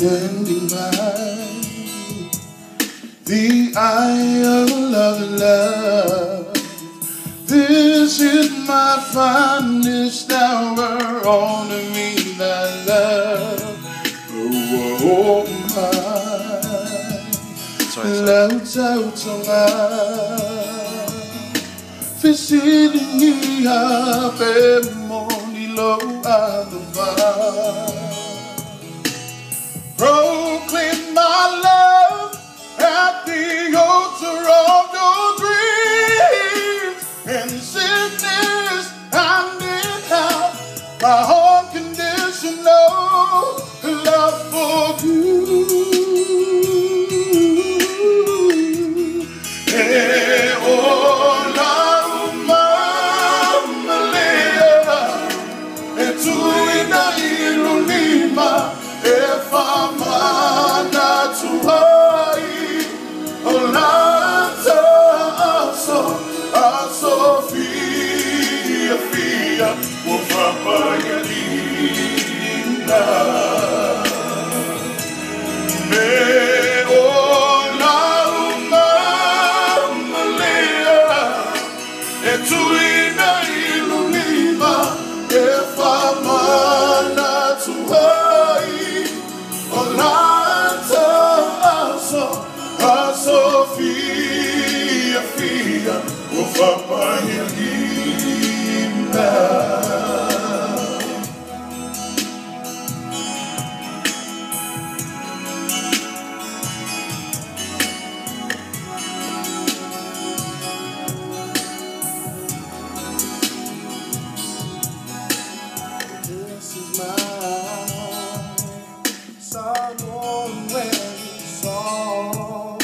standing by the eye of love. This is my finest hour, honor me thy love. Oh my, louds out to life. Visiting me up every morning, low out the fire. Proclaim my love at the altar of your dreams. In sickness and in health, my unconditional love for you. Hey, oh, Moamoa Neta, and to ina ilunima, if I'm not too high, oh, so fia, will Papa Yalina. Me, oh, Moamoa Neta, and to ina ilunima, if I'm not too high, oh, so fia, will Papa Yalina. This is my Samoan song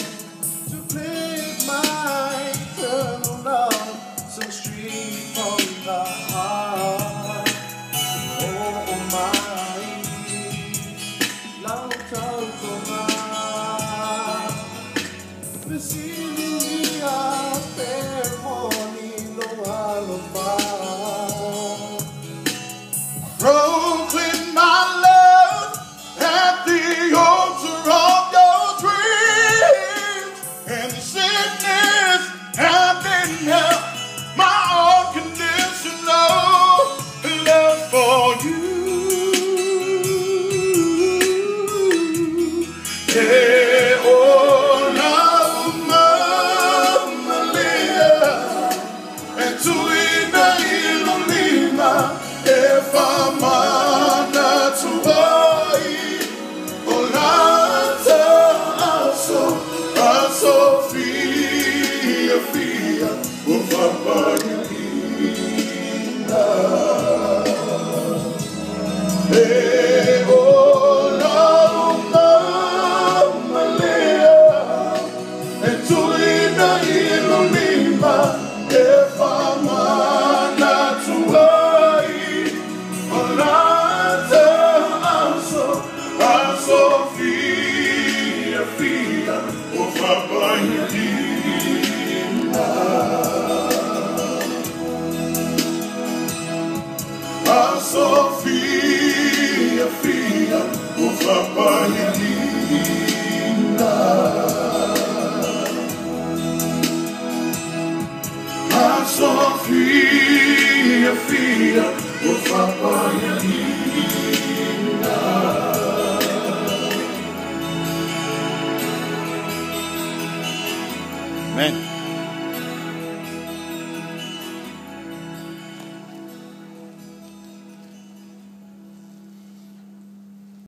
to plead my eternal love, some street from the heart. Oh my, love comes from my receiving me a fair morning, low fire. Proclaim my love at the altar of your dreams. And sickness and in health, my unconditional love for you. Hey, oh, Moamoa Neta, and to ina ilunima, if I'm not too high, oh, so fia, will Papa Yalina. Hey, oh, Moamoa Neta, and to ina ilunima, if I'm not too high, oh, so fia, will Papa Yalina. So fia, will Papa Yalina. So fia, will Papa Yalina. Amen.